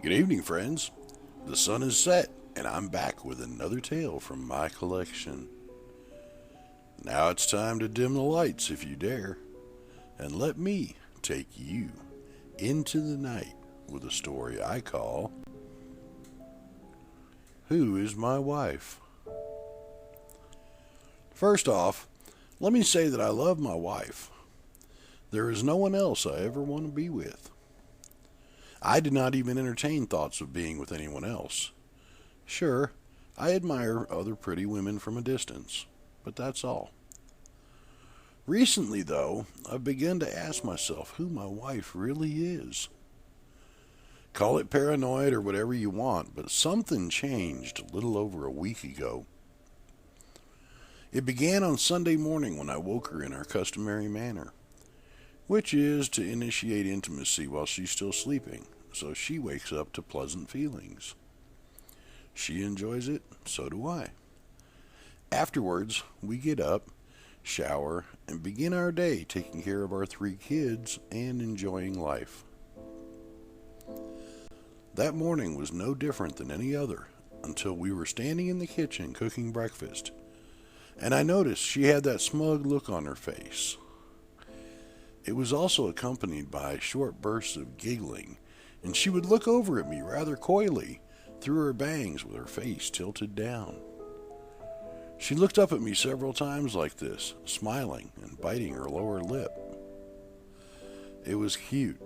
Good evening, friends. The sun is set, and I'm back with another tale from my collection. Now it's time to dim the lights if you dare, and let me take you into the night with a story I call Who is My Wife? First off, let me say that I love my wife. There is no one else I ever want to be with. I did not even entertain thoughts of being with anyone else. Sure, I admire other pretty women from a distance, but that's all. Recently, though, I've begun to ask myself who my wife really is. Call it paranoid or whatever you want, but something changed a little over a week ago. It began on Sunday morning when I woke her in our customary manner, which is to initiate intimacy while she's still sleeping, so she wakes up to pleasant feelings. She enjoys it, so do I. Afterwards, we get up, shower, and begin our day taking care of our 3 kids and enjoying life. That morning was no different than any other until we were standing in the kitchen cooking breakfast, and I noticed she had that smug look on her face. It was also accompanied by short bursts of giggling, and she would look over at me rather coyly through her bangs with her face tilted down. She looked up at me several times like this, smiling and biting her lower lip. It was cute,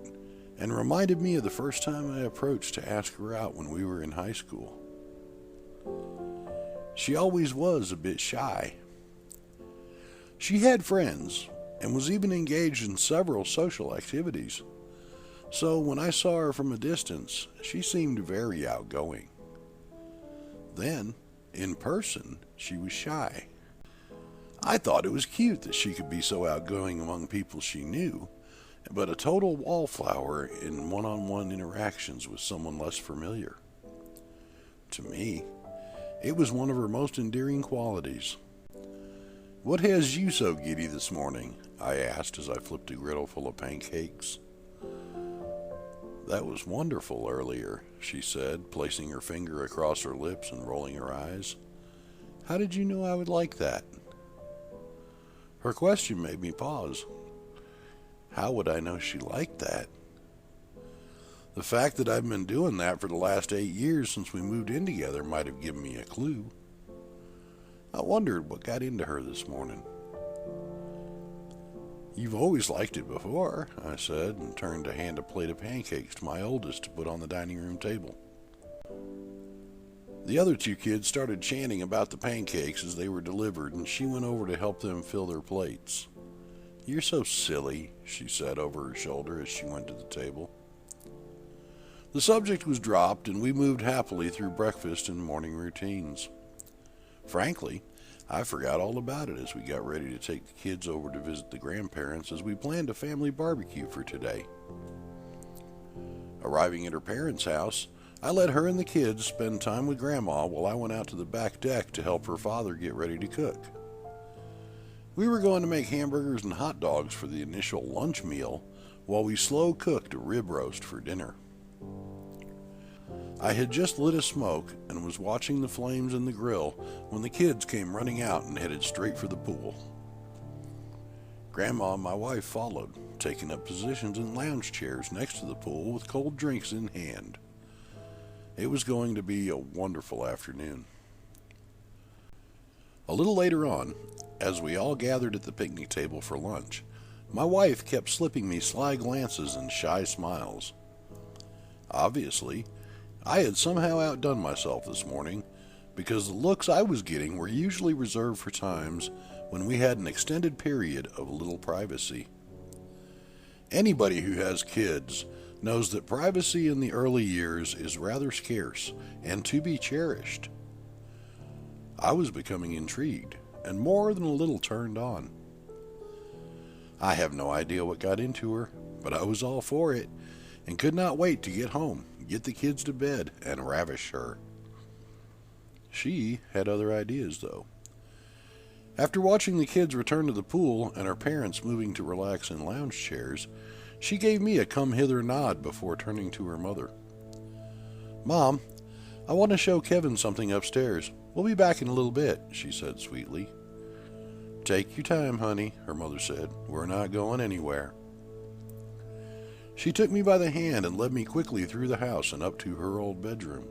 and reminded me of the first time I approached to ask her out when we were in high school. She always was a bit shy. She had friends, and was even engaged in several social activities. So when I saw her from a distance, she seemed very outgoing. Then, in person, she was shy. I thought it was cute that she could be so outgoing among people she knew, but a total wallflower in one-on-one interactions with someone less familiar. To me, it was one of her most endearing qualities. "What has you so giddy this morning?" I asked as I flipped a griddle full of pancakes. "That was wonderful earlier," she said, placing her finger across her lips and rolling her eyes. "How did you know I would like that?" Her question made me pause. How would I know she liked that? The fact that I've been doing that for the last 8 years since we moved in together might have given me a clue. I wondered what got into her this morning. "You've always liked it before," I said, and turned to hand a plate of pancakes to my oldest to put on the dining room table. The other 2 kids started chanting about the pancakes as they were delivered, and she went over to help them fill their plates. "You're so silly," she said over her shoulder as she went to the table. The subject was dropped, and we moved happily through breakfast and morning routines. Frankly, I forgot all about it as we got ready to take the kids over to visit the grandparents as we planned a family barbecue for today. Arriving at her parents' house, I let her and the kids spend time with Grandma while I went out to the back deck to help her father get ready to cook. We were going to make hamburgers and hot dogs for the initial lunch meal while we slow cooked a rib roast for dinner. I had just lit a smoke and was watching the flames in the grill when the kids came running out and headed straight for the pool. Grandma and my wife followed, taking up positions in lounge chairs next to the pool with cold drinks in hand. It was going to be a wonderful afternoon. A little later on, as we all gathered at the picnic table for lunch, my wife kept slipping me sly glances and shy smiles. Obviously, I had somehow outdone myself this morning, because the looks I was getting were usually reserved for times when we had an extended period of little privacy. Anybody who has kids knows that privacy in the early years is rather scarce and to be cherished. I was becoming intrigued and more than a little turned on. I have no idea what got into her, but I was all for it and could not wait to get home, get the kids to bed, and ravish her. She had other ideas, though. After watching the kids return to the pool and her parents moving to relax in lounge chairs, she gave me a come-hither nod before turning to her mother. "Mom, I want to show Kevin something upstairs. We'll be back in a little bit," she said sweetly. "Take your time, honey," her mother said. "We're not going anywhere." She took me by the hand and led me quickly through the house and up to her old bedroom.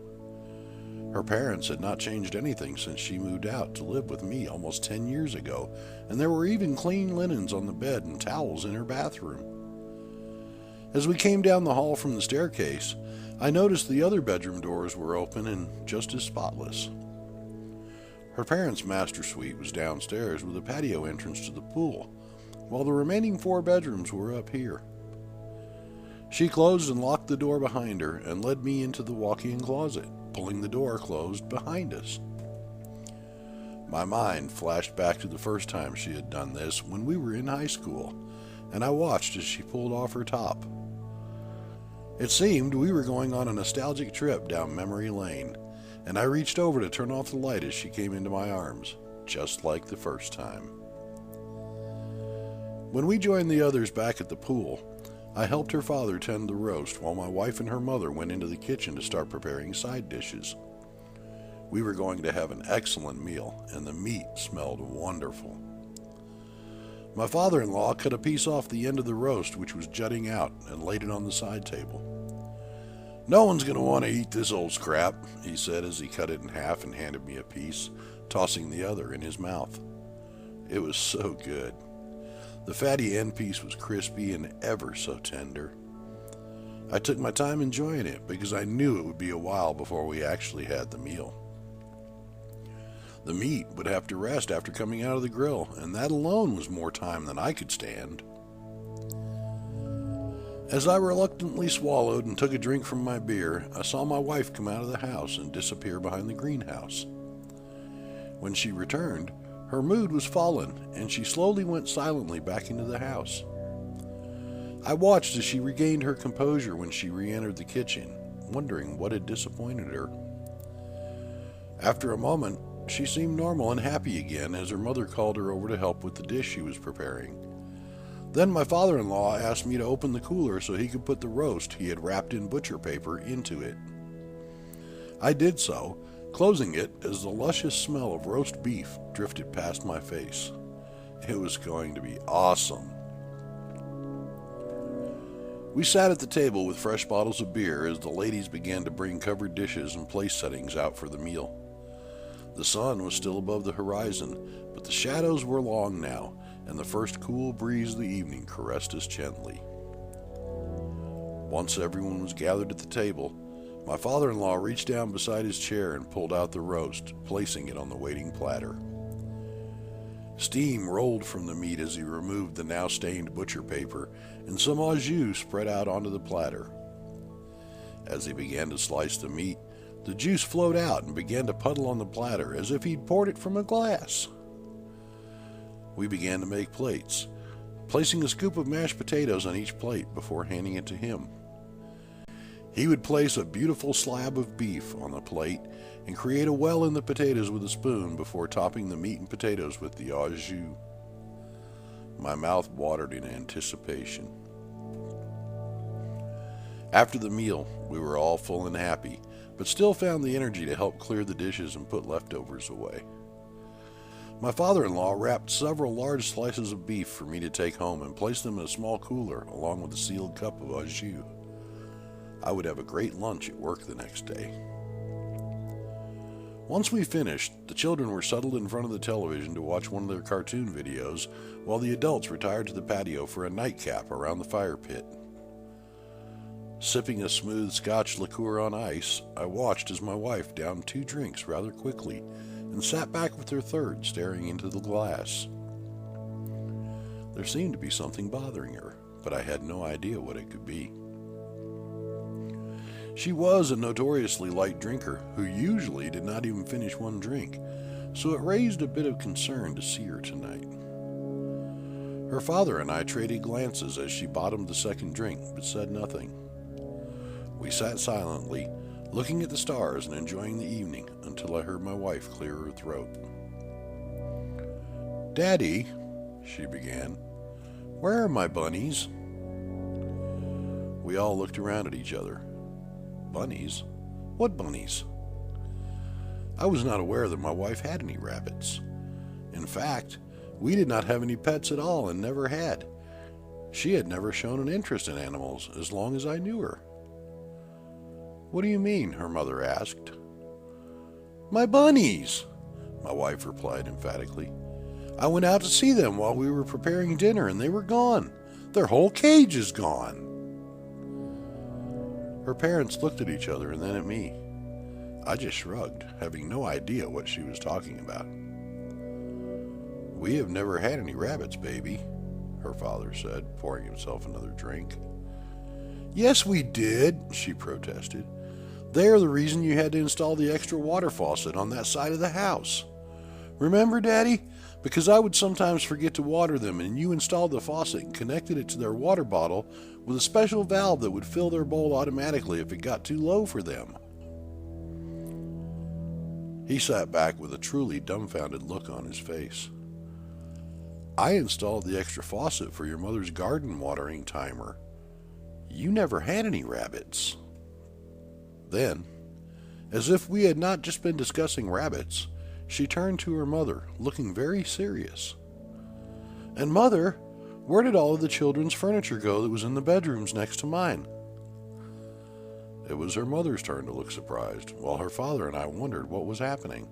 Her parents had not changed anything since she moved out to live with me almost 10 years ago, and there were even clean linens on the bed and towels in her bathroom. As we came down the hall from the staircase, I noticed the other bedroom doors were open and just as spotless. Her parents' master suite was downstairs with a patio entrance to the pool, while the remaining 4 bedrooms were up here. She closed and locked the door behind her and led me into the walk-in closet, pulling the door closed behind us. My mind flashed back to the first time she had done this when we were in high school, and I watched as she pulled off her top. It seemed we were going on a nostalgic trip down memory lane, and I reached over to turn off the light as she came into my arms, just like the first time. When we joined the others back at the pool, I helped her father tend the roast while my wife and her mother went into the kitchen to start preparing side dishes. We were going to have an excellent meal, and the meat smelled wonderful. My father-in-law cut a piece off the end of the roast which was jutting out and laid it on the side table. "No one's going to want to eat this old scrap," he said as he cut it in half and handed me a piece, tossing the other in his mouth. It was so good. The fatty end piece was crispy and ever so tender. I took my time enjoying it because I knew it would be a while before we actually had the meal. The meat would have to rest after coming out of the grill, and that alone was more time than I could stand. As I reluctantly swallowed and took a drink from my beer, I saw my wife come out of the house and disappear behind the greenhouse. When she returned, her mood was fallen, and she slowly went silently back into the house. I watched as she regained her composure when she re-entered the kitchen, wondering what had disappointed her. After a moment, she seemed normal and happy again as her mother called her over to help with the dish she was preparing. Then my father-in-law asked me to open the cooler so he could put the roast he had wrapped in butcher paper into it. I did so, closing it as the luscious smell of roast beef drifted past my face. It was going to be awesome. We sat at the table with fresh bottles of beer as the ladies began to bring covered dishes and place settings out for the meal. The sun was still above the horizon, but the shadows were long now, and the first cool breeze of the evening caressed us gently. Once everyone was gathered at the table, my father-in-law reached down beside his chair and pulled out the roast, placing it on the waiting platter. Steam rolled from the meat as he removed the now stained butcher paper, and some au jus spread out onto the platter. As he began to slice the meat, the juice flowed out and began to puddle on the platter as if he'd poured it from a glass. We began to make plates, placing a scoop of mashed potatoes on each plate before handing it to him. He would place a beautiful slab of beef on the plate and create a well in the potatoes with a spoon before topping the meat and potatoes with the au jus. My mouth watered in anticipation. After the meal, we were all full and happy, but still found the energy to help clear the dishes and put leftovers away. My father-in-law wrapped several large slices of beef for me to take home and placed them in a small cooler along with a sealed cup of au jus. I would have a great lunch at work the next day. Once we finished, the children were settled in front of the television to watch one of their cartoon videos, while the adults retired to the patio for a nightcap around the fire pit. Sipping a smooth Scotch liqueur on ice, I watched as my wife downed 2 drinks rather quickly and sat back with her third, staring into the glass. There seemed to be something bothering her, but I had no idea what it could be. She was a notoriously light drinker who usually did not even finish one drink, so it raised a bit of concern to see her tonight. Her father and I traded glances as she bottomed the second drink, but said nothing. We sat silently, looking at the stars and enjoying the evening until I heard my wife clear her throat. "Daddy," she began, "where are my bunnies?" We all looked around at each other. Bunnies? What bunnies? I was not aware that my wife had any rabbits. In fact, we did not have any pets at all and never had. She had never shown an interest in animals as long as I knew her. What do you mean? Her mother asked. My bunnies, my wife replied emphatically. I went out to see them while we were preparing dinner and they were gone. Their whole cage is gone. Her parents looked at each other and then at me. I just shrugged, having no idea what she was talking about. We have never had any rabbits, baby, her father said, pouring himself another drink. Yes, we did, she protested. They are the reason you had to install the extra water faucet on that side of the house. Remember, Daddy? Because I would sometimes forget to water them, and you installed the faucet and connected it to their water bottle with a special valve that would fill their bowl automatically if it got too low for them. He sat back with a truly dumbfounded look on his face. I installed the extra faucet for your mother's garden watering timer. You never had any rabbits. Then, as if we had not just been discussing rabbits, she turned to her mother, looking very serious. And Mother, where did all of the children's furniture go that was in the bedrooms next to mine? It was her mother's turn to look surprised, while her father and I wondered what was happening.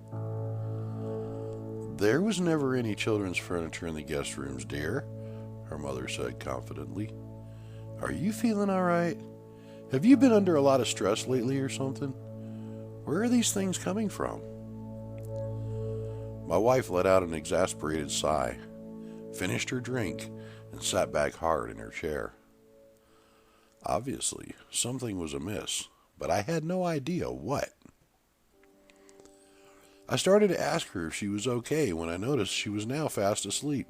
There was never any children's furniture in the guest rooms, dear, her mother said confidently. Are you feeling all right? Have you been under a lot of stress lately or something? Where are these things coming from? My wife let out an exasperated sigh, finished her drink, and sat back hard in her chair. Obviously, something was amiss, but I had no idea what. I started to ask her if she was okay when I noticed she was now fast asleep.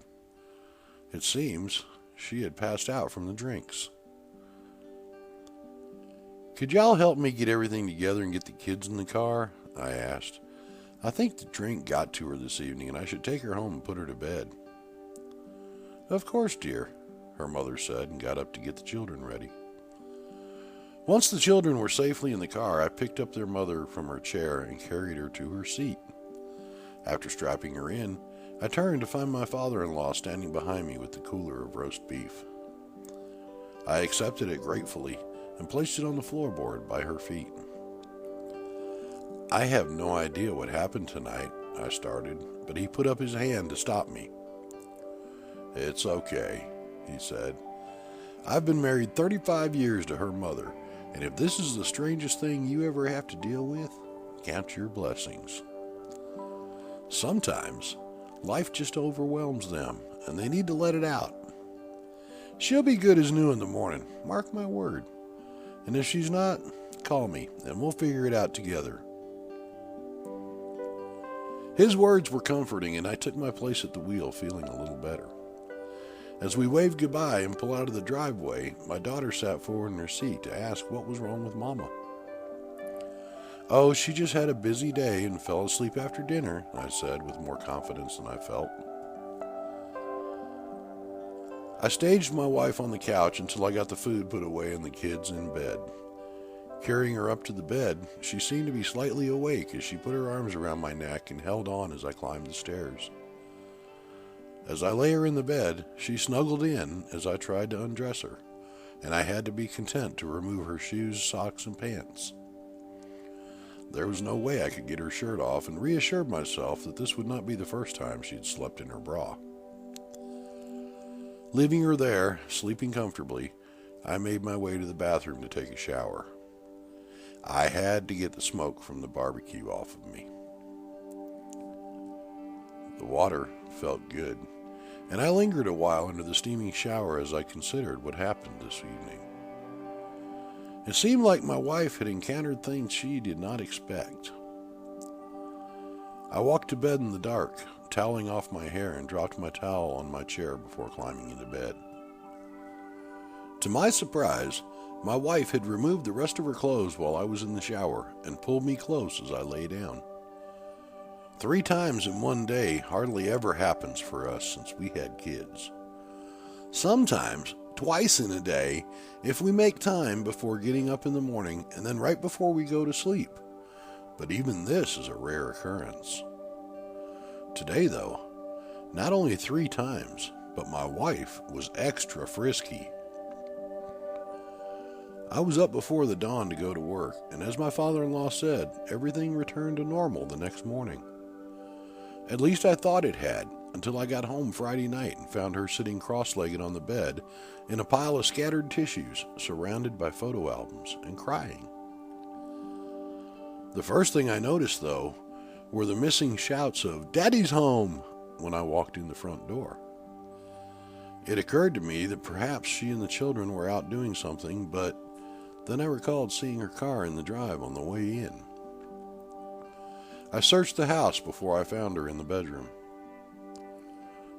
It seems she had passed out from the drinks. Could y'all help me get everything together and get the kids in the car? I asked. I think the drink got to her this evening and I should take her home and put her to bed. Of course, dear, her mother said and got up to get the children ready. Once the children were safely in the car, I picked up their mother from her chair and carried her to her seat. After strapping her in, I turned to find my father-in-law standing behind me with the cooler of roast beef. I accepted it gratefully and placed it on the floorboard by her feet. I have no idea what happened tonight, I started, but he put up his hand to stop me. It's okay, he said. I've been married 35 years to her mother, and if this is the strangest thing you ever have to deal with, count your blessings. Sometimes, life just overwhelms them, and they need to let it out. She'll be good as new in the morning, mark my word. And if she's not, call me, and we'll figure it out together. His words were comforting, and I took my place at the wheel, feeling a little better. As we waved goodbye and pulled out of the driveway, my daughter sat forward in her seat to ask what was wrong with Mama. Oh, she just had a busy day and fell asleep after dinner, I said with more confidence than I felt. I staged my wife on the couch until I got the food put away and the kids in bed. Carrying her up to the bed, she seemed to be slightly awake as she put her arms around my neck and held on as I climbed the stairs. As I lay her in the bed, she snuggled in as I tried to undress her, and I had to be content to remove her shoes, socks, and pants. There was no way I could get her shirt off and reassured myself that this would not be the first time she'd slept in her bra. Leaving her there, sleeping comfortably, I made my way to the bathroom to take a shower. I had to get the smoke from the barbecue off of me. The water felt good, and I lingered a while under the steaming shower as I considered what happened this evening. It seemed like my wife had encountered things she did not expect. I walked to bed in the dark, toweling off my hair, and dropped my towel on my chair before climbing into bed. To my surprise, my wife had removed the rest of her clothes while I was in the shower and pulled me close as I lay down. 3 times in one day hardly ever happens for us since we had kids. Sometimes twice in a day if we make time before getting up in the morning and then right before we go to sleep. But even this is a rare occurrence. Today, though, not only 3 times, but my wife was extra frisky. I was up before the dawn to go to work, and as my father-in-law said, everything returned to normal the next morning. At least I thought it had, until I got home Friday night and found her sitting cross-legged on the bed in a pile of scattered tissues, surrounded by photo albums, and crying. The first thing I noticed, though, were the missing shouts of "Daddy's home" when I walked in the front door. It occurred to me that perhaps she and the children were out doing something, but then I recalled seeing her car in the drive on the way in. I searched the house before I found her in the bedroom.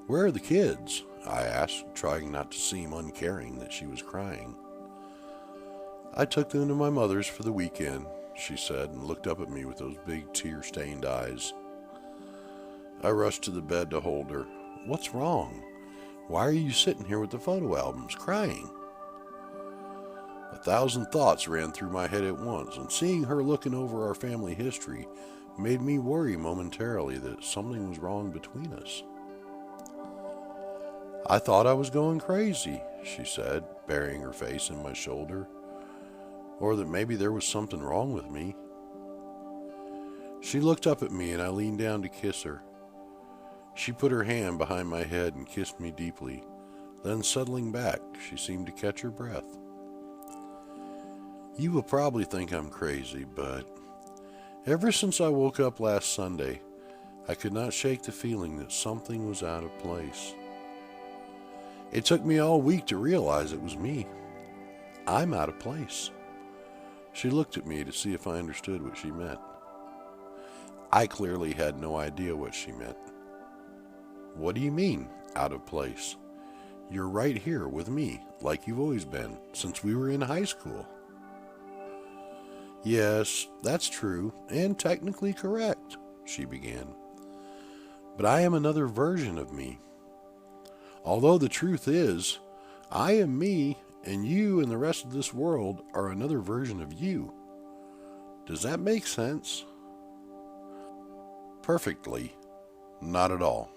"Where are the kids?" I asked, trying not to seem uncaring that she was crying. "I took them to my mother's for the weekend," she said, and looked up at me with those big tear-stained eyes. I rushed to the bed to hold her. "What's wrong? Why are you sitting here with the photo albums, crying?" 1,000 thoughts ran through my head at once, and seeing her looking over our family history made me worry momentarily that something was wrong between us. "I thought I was going crazy," she said, burying her face in my shoulder, "or that maybe there was something wrong with me." She looked up at me, and I leaned down to kiss her. She put her hand behind my head and kissed me deeply. Then, settling back, she seemed to catch her breath. "You will probably think I'm crazy, but ever since I woke up last Sunday, I could not shake the feeling that something was out of place. It took me all week to realize it was me. I'm out of place." She looked at me to see if I understood what she meant. I clearly had no idea what she meant. "What do you mean, out of place? You're right here with me, like you've always been, since we were in high school." "Yes, that's true, and technically correct," she began. "But I am another version of me. Although the truth is, I am me, and you and the rest of this world are another version of you. Does that make sense?" "Perfectly. Not at all,"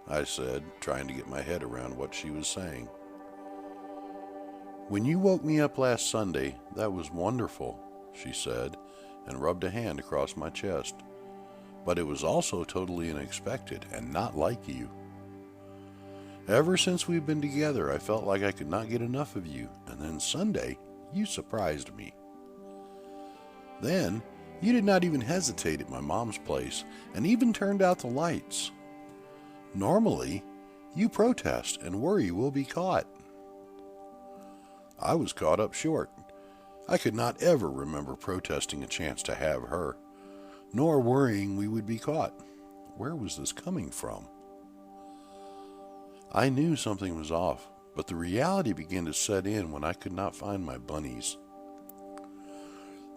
I said, trying to get my head around what she was saying. "When you woke me up last Sunday, that was wonderful," she said, and rubbed a hand across my chest. "But it was also totally unexpected and not like you. Ever since we've been together, I felt like I could not get enough of you, and then Sunday, you surprised me. Then, you did not even hesitate at my mom's place, and even turned out the lights. Normally, you protest and worry we'll be caught." I was caught up short. I could not ever remember protesting a chance to have her, nor worrying we would be caught. Where was this coming from? I knew something was off, but the reality began to set in when I could not find my bunnies.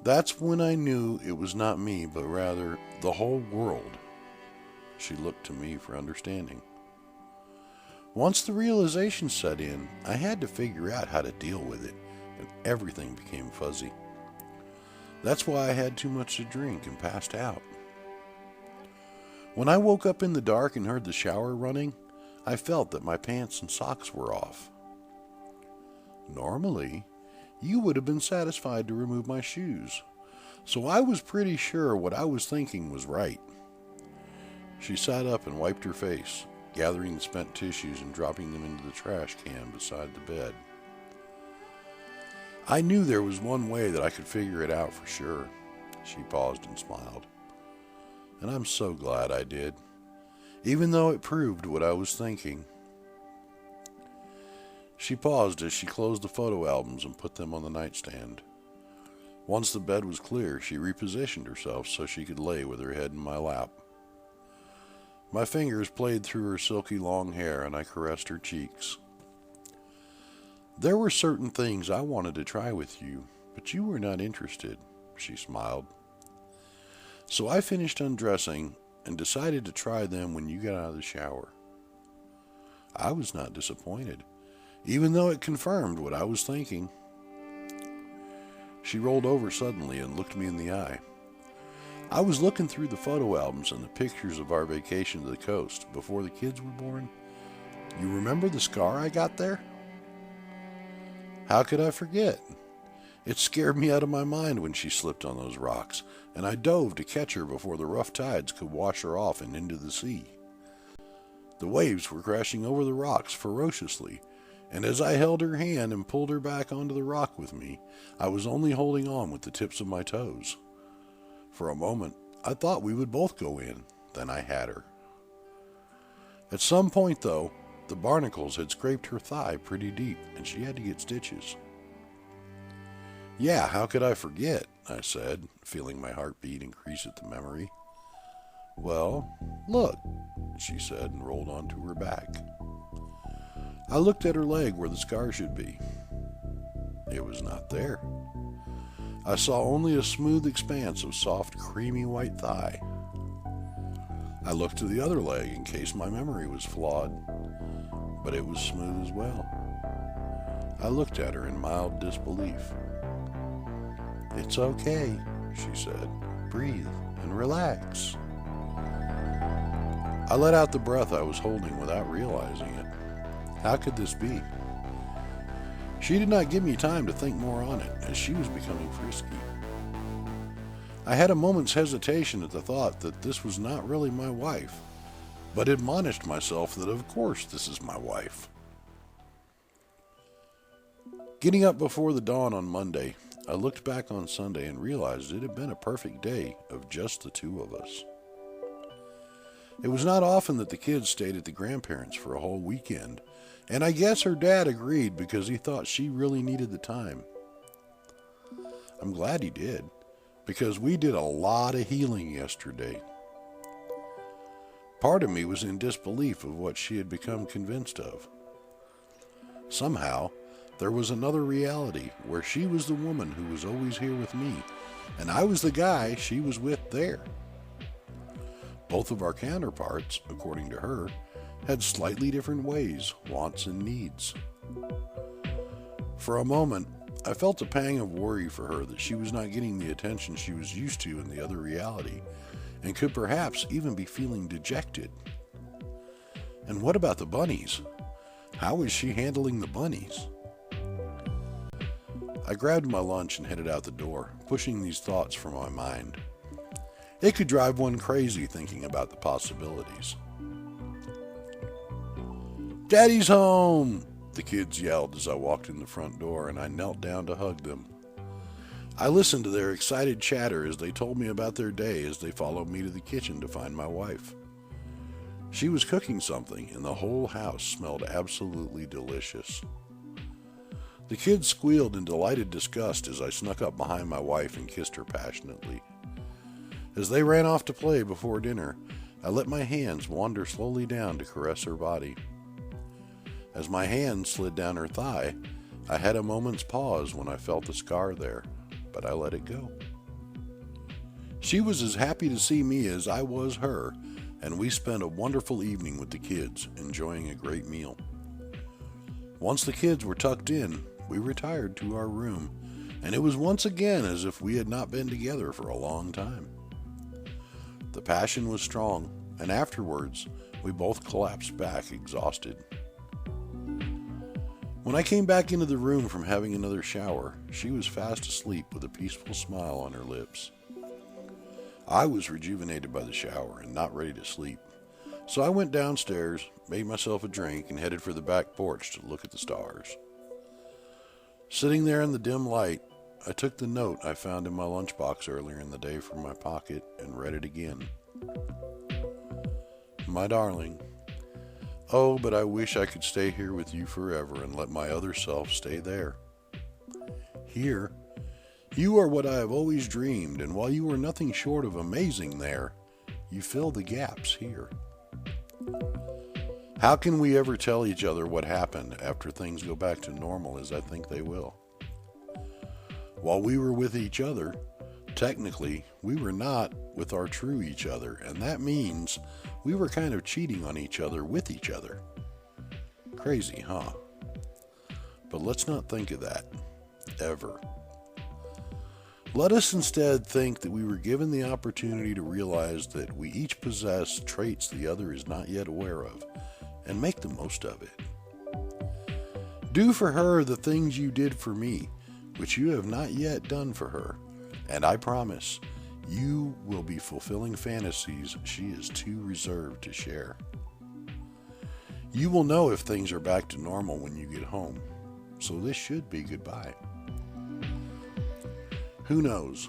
That's when I knew it was not me, but rather the whole world. She looked to me for understanding. Once the realization set in, I had to figure out how to deal with it, and everything became fuzzy. That's why I had too much to drink and passed out. When I woke up in the dark and heard the shower running, I felt that my pants and socks were off. Normally, you would have been satisfied to remove my shoes, so I was pretty sure what I was thinking was right. She sat up and wiped her face, gathering the spent tissues and dropping them into the trash can beside the bed. I knew there was one way that I could figure it out for sure. She paused and smiled. And I'm so glad I did, even though it proved what I was thinking. She paused as she closed the photo albums and put them on the nightstand. Once the bed was clear, she repositioned herself so she could lay with her head in my lap. My fingers played through her silky long hair, and I caressed her cheeks. "There were certain things I wanted to try with you, but you were not interested," she smiled. "So I finished undressing and decided to try them when you got out of the shower." I was not disappointed. even though it confirmed what I was thinking. She rolled over suddenly and looked me in the eye. I was looking through the photo albums and the pictures of our vacation to the coast before the kids were born. You remember the scar I got there? How could I forget? It scared me out of my mind when she slipped on those rocks, and I dove to catch her before the rough tides could wash her off and into the sea. The waves were crashing over the rocks ferociously, and as I held her hand and pulled her back onto the rock with me, I was only holding on with the tips of my toes. For a moment, I thought we would both go in, then I had her. At some point, though, the barnacles had scraped her thigh pretty deep, and she had to get stitches. Yeah, how could I forget? I said, feeling my heartbeat increase at the memory. Well, look, she said, and rolled onto her back. I looked at her leg where the scar should be. It was not there. I saw only a smooth expanse of soft, creamy white thigh. I looked to the other leg in case my memory was flawed, but it was smooth as well. I looked at her in mild disbelief. It's okay, she said. Breathe and relax. I let out the breath I was holding without realizing it. How could this be? She did not give me time to think more on it, as she was becoming frisky. I had a moment's hesitation at the thought that this was not really my wife, but admonished myself that of course this is my wife. Getting up before the dawn on Monday, I looked back on Sunday and realized it had been a perfect day of just the two of us. It was not often that the kids stayed at the grandparents' for a whole weekend, and I guess her dad agreed because he thought she really needed the time. I'm glad he did, because we did a lot of healing yesterday. Part of me was in disbelief of what she had become convinced of. Somehow, there was another reality where she was the woman who was always here with me, and I was the guy she was with there. Both of our counterparts, according to her, had slightly different ways, wants, and needs. For a moment, I felt a pang of worry for her that she was not getting the attention she was used to in the other reality, and could perhaps even be feeling dejected. And what about the bunnies? How was she handling the bunnies? I grabbed my lunch and headed out the door, pushing these thoughts from my mind. It could drive one crazy thinking about the possibilities. "Daddy's home!" the kids yelled as I walked in the front door, and I knelt down to hug them. I listened to their excited chatter as they told me about their day as they followed me to the kitchen to find my wife. She was cooking something, and the whole house smelled absolutely delicious. The kids squealed in delighted disgust as I snuck up behind my wife and kissed her passionately. As they ran off to play before dinner, I let my hands wander slowly down to caress her body. As my hand slid down her thigh, I had a moment's pause when I felt the scar there, but I let it go. She was as happy to see me as I was her, and we spent a wonderful evening with the kids, enjoying a great meal. Once the kids were tucked in, we retired to our room, and it was once again as if we had not been together for a long time. The passion was strong, and afterwards, we both collapsed back exhausted. When I came back into the room from having another shower, she was fast asleep with a peaceful smile on her lips. I was rejuvenated by the shower and not ready to sleep, so I went downstairs, made myself a drink, and headed for the back porch to look at the stars. Sitting there in the dim light, I took the note I found in my lunchbox earlier in the day from my pocket and read it again. My darling, oh, but I wish I could stay here with you forever and let my other self stay there. Here, you are what I have always dreamed, and while you are nothing short of amazing there, you fill the gaps here. How can we ever tell each other what happened after things go back to normal as I think they will? While we were with each other, technically, we were not with our true each other, and that means we were kind of cheating on each other with each other. Crazy, huh? But let's not think of that, ever. Let us instead think that we were given the opportunity to realize that we each possess traits the other is not yet aware of, and make the most of it. Do for her the things you did for me, which you have not yet done for her, and I promise you will be fulfilling fantasies she is too reserved to share. You will know if things are back to normal when you get home, so this should be goodbye. Who knows?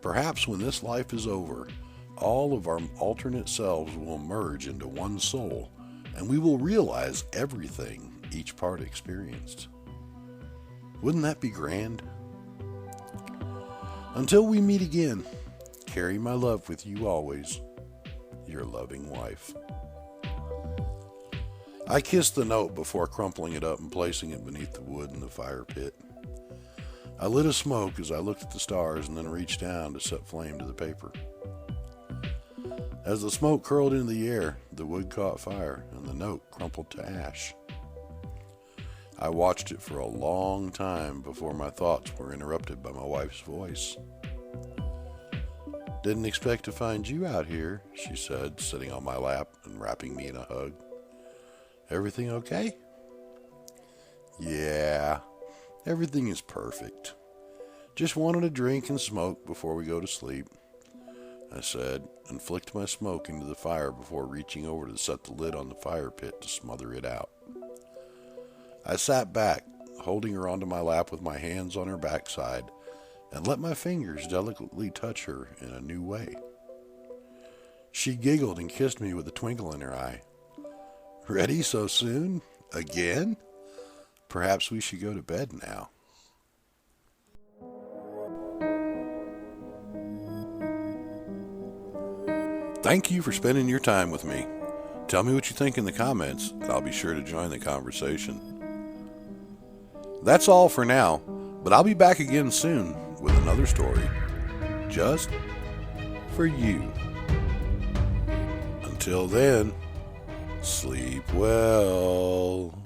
Perhaps when this life is over, all of our alternate selves will merge into one soul, and we will realize everything each part experienced. Wouldn't that be grand? Until we meet again, carry my love with you always, your loving wife. I kissed the note before crumpling it up and placing it beneath the wood in the fire pit. I lit a smoke as I looked at the stars and then reached down to set flame to the paper. As the smoke curled into the air, the wood caught fire and the note crumpled to ash. I watched it for a long time before my thoughts were interrupted by my wife's voice. "Didn't expect to find you out here," she said, sitting on my lap and wrapping me in a hug. "Everything okay?" "Yeah, everything is perfect. Just wanted a drink and smoke before we go to sleep," I said, and flicked my smoke into the fire before reaching over to set the lid on the fire pit to smother it out. I sat back, holding her onto my lap with my hands on her backside, and let my fingers delicately touch her in a new way. She giggled and kissed me with a twinkle in her eye. "Ready so soon? Again? Perhaps we should go to bed now." Thank you for spending your time with me. Tell me what you think in the comments, and I'll be sure to join the conversation. That's all for now, but I'll be back again soon with another story, just for you. Until then, sleep well.